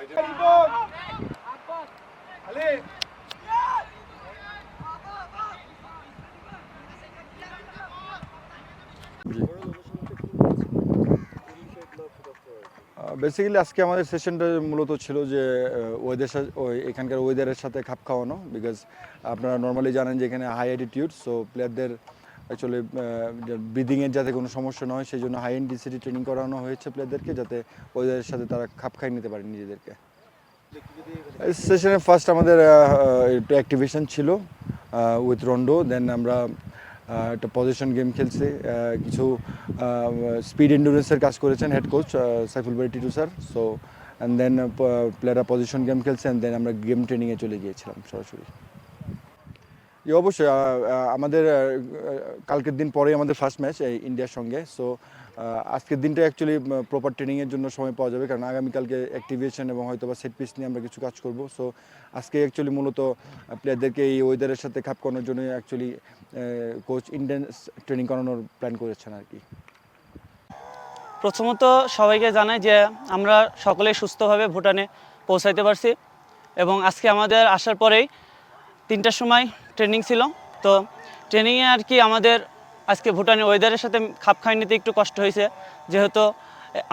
Basically আজকে আমাদের সেশনটা মূলত ছিল যে এখানকার ওয়েদারের সাথে খাপ খাওয়ানো, বিকজ আপনারা নর্মালি জানেন যে এখানে হাই অ্যাটিটিউড, সো প্লেয়ারদের অ্যাকচুয়ালি ব্রিদিংয়ের যাতে কোনো সমস্যা না হয় সেই জন্য হাই ইন্টেন্সিটি ট্রেনিং করানো হয়েছে প্লেয়ারদেরকে, যাতে ওয়েদারের সাথে তারা খাপ খাইয়ে নিতে পারে নিজেদেরকে। সেশনে ফার্স্ট আমাদের একটু অ্যাক্টিভেশন ছিল উইথ রন্ডো, দেন আমরা একটা পজিশন গেম খেলছি, কিছু স্পিড এন্ডুরেন্সের কাজ করেছেন head coach Saiful Bari Titu sir. So and then প্লেয়াররা পজিশন গেম খেলছে, অ্যান্ড দেন আমরা গেম ট্রেনিংয়ে চলে গিয়েছিলাম সরাসরি। অবশ্যই আমাদের কালকের দিন পরেই আমাদের ফার্স্ট ম্যাচ ইন্ডিয়ার সঙ্গে। সো আজকের দিনটা অ্যাকচুয়ালি প্রপার ট্রেনিংয়ের জন্য সময় পাওয়া যাবে, কারণ আগামীকালকে অ্যাক্টিভেশন এবং হয়তো বা সেট পিস নিয়ে আমরা কিছু কাজ করব। সো আজকে অ্যাকচুয়ালি মূলত প্লেয়ারদেরকে এই ওয়েদারের সাথে খাপ করানোর জন্য অ্যাকচুয়ালি কোচ ইন্টেন্স ট্রেনিং করানোর প্ল্যান করেছেন আর কি। প্রথমত সবাইকে জানাই যে আমরা সকলেই সুস্থভাবে ভুটানে পৌঁছাইতে পারছি, এবং আজকে আমাদের আসার পরেই 3টার সময় ট্রেনিং ছিল। তো ট্রেনিংয়ে আর কি আমাদের আজকে ভুটানের ওয়েদারের সাথে খাপ খাইয়ে নিতে একটু কষ্ট হয়েছে, যেহেতু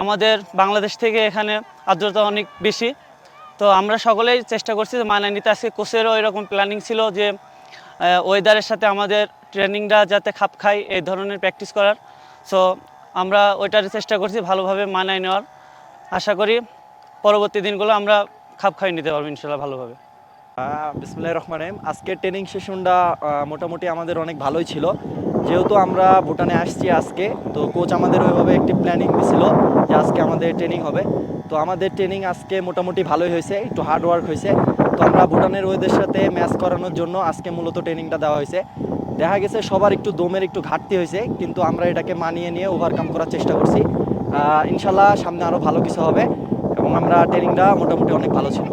আমাদের বাংলাদেশ থেকে এখানে আর্দ্রতা অনেক বেশি। তো আমরা সকলেই চেষ্টা করছি যে মানায় নিতে। আজকে কোচেরও এরকম প্ল্যানিং ছিল যে ওয়েদারের সাথে আমাদের ট্রেনিংটা যাতে খাপ খায় এই ধরনের প্র্যাকটিস করার। সো আমরা ওইটার চেষ্টা করছি ভালোভাবে মানায় নেওয়ার। আশা করি পরবর্তী দিনগুলো আমরা খাপ খাইয়ে নিতে পারবো ইনশাল্লাহ ভালোভাবে। বিসমিল্লাহির রহমানির রহিম। আজকের ট্রেনিং সেশনটা মোটামুটি আমাদের অনেক ভালোই ছিল, যেহেতু আমরা ভুটানে আসছি আজকে। তো কোচ আমাদের ওইভাবে একটি প্ল্যানিং দিয়েছিল যে আজকে আমাদের ট্রেনিং হবে। তো আমাদের ট্রেনিং আজকে মোটামুটি ভালোই হয়েছে, একটু হার্ড ওয়ার্ক হয়েছে। তো আমরা ভুটানের ওয়েদের সাথে ম্যাচ করানোর জন্য আজকে মূলত ট্রেনিংটা দেওয়া হয়েছে। দেখা গেছে সবার একটু দমের একটু ঘাটতি হয়েছে, কিন্তু আমরা এটাকে মানিয়ে নিয়ে ওভারকাম করার চেষ্টা করছি। ইনশাল্লাহ সামনে আরও ভালো কিছু হবে, এবং আমরা ট্রেনিংটা মোটামুটি অনেক ভালো ছিল।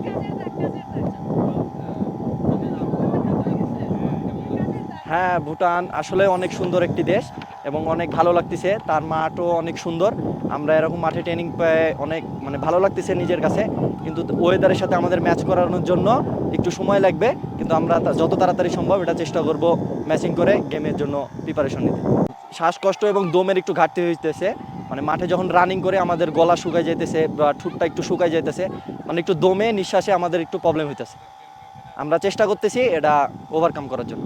হ্যাঁ, ভুটান আসলে অনেক সুন্দর একটি দেশ এবং অনেক ভালো লাগতেছে। তার মাঠও অনেক সুন্দর। আমরা এরকম মাঠে ট্রেনিং পেয়ে অনেক ভালো লাগতেছে নিজের কাছে, কিন্তু ওয়েদারের সাথে আমাদের ম্যাচ করানোর জন্য একটু সময় লাগবে, কিন্তু আমরা যত তাড়াতাড়ি সম্ভব এটা চেষ্টা করব ম্যাচিং করে গেমের জন্য প্রিপারেশন নিতে। শ্বাসকষ্ট এবং দমের একটু ঘাটতি হইতেছে, মাঠে যখন রানিং করে আমাদের গলা শুকায় যাইতেছে বা ঠোঁটটা একটু শুকায় যাইতেছে, একটু দমে নিঃশ্বাসে আমাদের একটু প্রবলেম হইতেছে। আমরা চেষ্টা করতেছি এটা ওভারকাম করার জন্য।